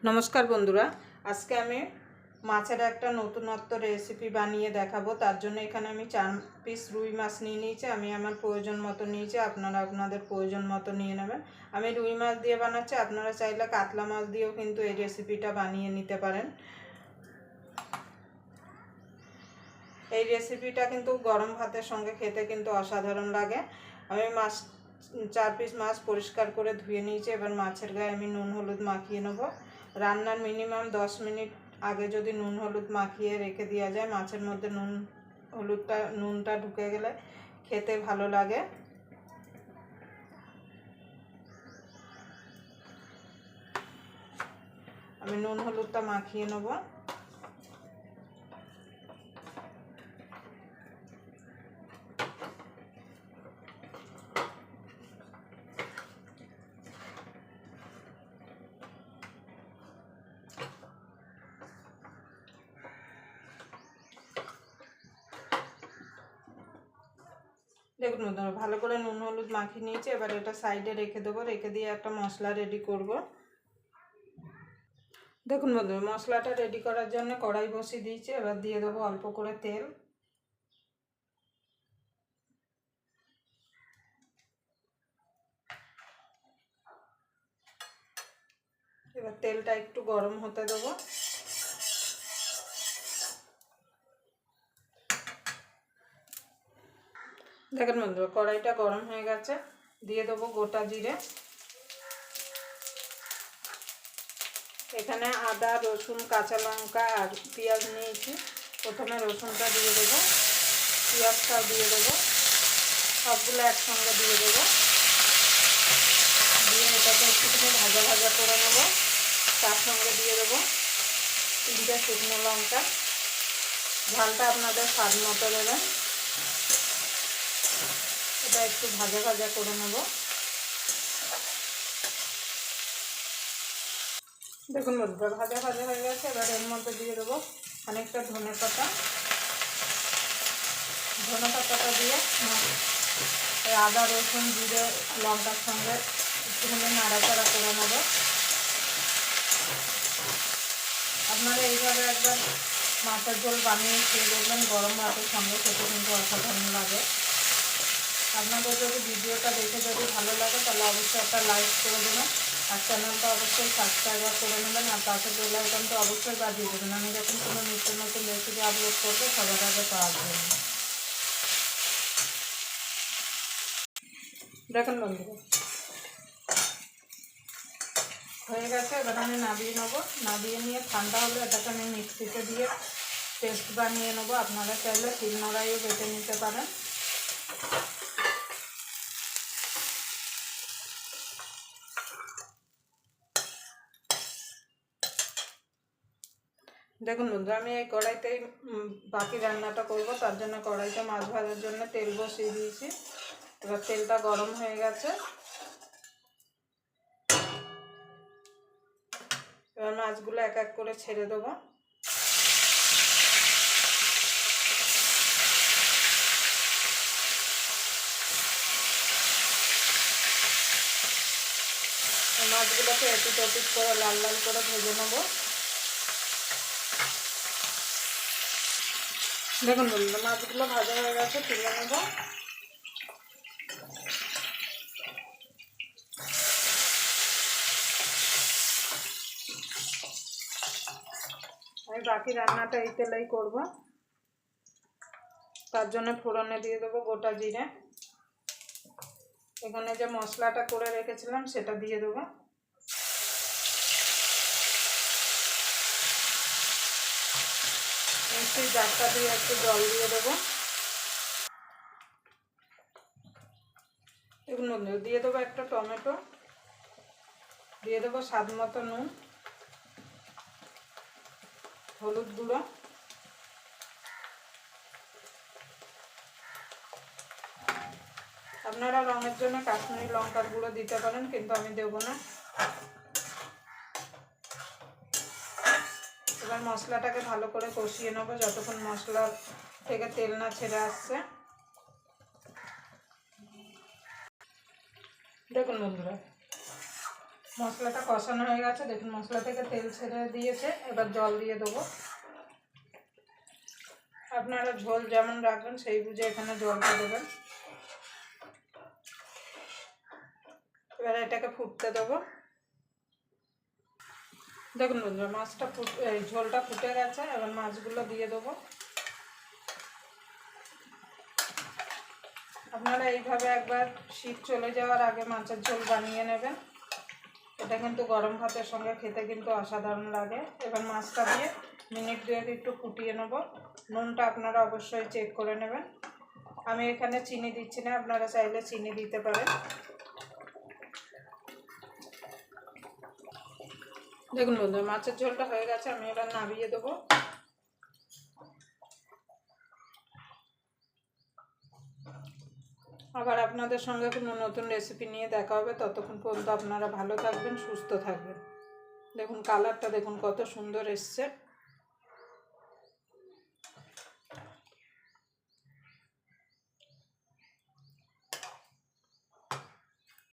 नमस्कार बंधुरा आज के आमी माछेर एक नतूनत्व रेसिपि बानिए देखाबो। तार जोन्नो एखाने आमी 4 पिस रुई माछ निये निয়েছি। आमी आमार प्रयोजन मतो निয়েছি, आपनारा आपनादेर प्रयोजन मतो निये नेबेन। आमी रुई माछ दिये बानाচ্ছি, आपनारा चाइले कातला माछ दिয়েও किन्तु এই রেসিপিটা বানিয়ে নিতে পারেন। এই রেসিপিটা কিন্তু গরম ভাতের সঙ্গে খেতে কিন্তু অসাধারণ লাগে। আমি মাছ 4 পিস মাছ পরিষ্কার করে ধুয়ে নিয়েছি। এবার মাছের গায়ে আমি নুন হলুদ মাখিয়ে নেব। রান্নার মিনিমাম 10 মিনিট আগে যদি নুন হলুদ মাখিয়ে রেখে দেওয়া যায়, মাছের মধ্যে নুনটা ঢুকে গেলে খেতে ভালো লাগে। আমি নুন হলুদটা মাখিয়ে নেব। দেখুন বন্ধুরা, ভালো করে নুন হলুদ মাখিয়ে নিয়েছি। এবার এটা সাইডে রেখে দেবো। রেখে দিয়ে একটা মশলা রেডি করব। দেখুন বন্ধুরা, মশলাটা রেডি করার জন্য কড়াই বসিয়ে দিয়েছি। এবার দিয়ে দেবো অল্প করে তেল। এবার তেলটা একটু গরম হতে দেবো। দেখুন বন্ধুরা, কড়াইটা গরম হয়ে গেছে। দিয়ে দেবো গোটা জিরে। এখানে আদা রসুন কাঁচা লঙ্কা আর পেঁয়াজ নিয়েছি। প্রথমে রসুনটা দিয়ে দেবো, পেঁয়াজটাও দিয়ে দেবো, সবগুলো একসঙ্গে দিয়ে দেবো। দিয়ে এটাকে একটুখানি ভাজা ভাজা করে নেব। তার সঙ্গে দিয়ে দেবো 3টে শুকনো লঙ্কা। ঝালটা আপনাদের স্বাদ মতো দেবেন। এটা একটু ভাজা ভাজা করে নেব। দেখুন বন্ধুরা, ভাজা ভাজা হয়ে গেছে। এবার এর মধ্যে দিয়ে দেবো অনেকটা ধনে পাতা। ধনে পাতাটা দিয়ে আদা রসুন জিরে লঙ্কার সঙ্গে একটুখানি নাড়াচাড়া করে নেব। আপনারা এইভাবে একবার মাছের ঝোল বানিয়ে খেয়ে দেখবেন, গরম ভাতের সঙ্গে খেতে কিন্তু অসাধারণ লাগে। আপনাদের যদি ভিডিওটা দেখে যদি ভালো লাগে তাহলে অবশ্যই একটা লাইক করে দেবেন, আর চ্যানেলটা অবশ্যই সাবস্ক্রাইব করে নেবেন, আর পাশে বেল আইকনটা অবশ্যই বাজিয়ে দেবেন। আমি যখন কোনো নিত্য নতুন রেসিপি আপলোড করবো সবার আগে পাওয়ার জন্য। দেখুন বন্ধুরা, হয়ে গেছে। এবার আমি নামিয়ে নেবো। নামিয়ে নিয়ে ঠান্ডা হলে এটাকে আমি মিক্সিতে দিয়ে পেস্ট বানিয়ে নেবো। আপনারা চাইলে শিলনোড়াইও বেটে নিতে পারেন। দেখুন বন্ধুরা, আমি এই কড়াইতেই বাকি রান্নাটা করব। তার জন্য কড়াইতে মাছ ভাজার জন্য তেল বসিয়ে দিয়েছি। এবার তেলটা গরম হয়ে গেছে। এবার মাছগুলো এক এক করে ছেড়ে দেবো। মাছগুলোকে এপিট ওপিট করে লাল লাল করে ভেজে নেবো। দেখুন বন্ধুরা, মাছগুলো ভাজা হয়ে গেছে, তুলে নেব। আমি বাকি রান্নাটা এই তেলেই করব। তার জন্য ফোড়নে দিয়ে দেবো গোটা জিরে। এখানে যে মশলাটা করে রেখেছিলাম সেটা দিয়ে দেবো। মিক্সির জারটা দিয়ে একটু জল দিয়ে দেবো। এগুলো দিয়ে দেবো একটা টমেটো। দিয়ে দেবো স্বাদ মতো নুন, হলুদ গুঁড়ো, আপনারা রঙের জন্য কাশ্মীরি লঙ্কার গুঁড়ো দিতে পারেন, কিন্তু আমি দেবো না। এবার মশলাটাকে ভালো করে কষিয়ে নেব যতক্ষণ মশলা থেকে তেল না ছেড়ে আসছে। দেখুন বন্ধুরা, মশলাটা কষানো হয়ে গেছে, দেখুন মশলা থেকে তেল ছেড়ে দিয়েছে। এবার জল দিয়ে দেবো। আপনারা ঝোল যেমন রাখবেন সেই বুঝে এখানে জলটা দেবেন। এবার এটাকে ফুটতে দেবো। দেখুন বন্ধুরা, মাছটা ঝোলটা ফুটে গেছে। এবার মাছগুলো দিয়ে দেবো। আপনারা এইভাবে একবার শীত চলে যাওয়ার আগে মাছের ঝোল বানিয়ে নেবেন। এটা কিন্তু গরম ভাতের সঙ্গে খেতে কিন্তু অসাধারণ লাগে। এবার মাছটা দিয়ে মিনিট 2 একটু ফুটিয়ে নেব। নুনটা আপনারা অবশ্যই চেক করে নেবেন। আমি এখানে চিনি দিচ্ছি না, আপনারা চাইলে চিনি দিতে পারেন। দেখুন বন্ধুরা, মাছের ঝোলটা হয়ে গেছে। আমি এবার নামিয়ে দেবো। আবার আপনাদের সঙ্গে কোনো নতুন রেসিপি নিয়ে দেখা হবে। ততক্ষণ পর্যন্ত আপনারা ভালো থাকবেন, সুস্থ থাকবেন। দেখুন কালারটা দেখুন কত সুন্দর এসছে।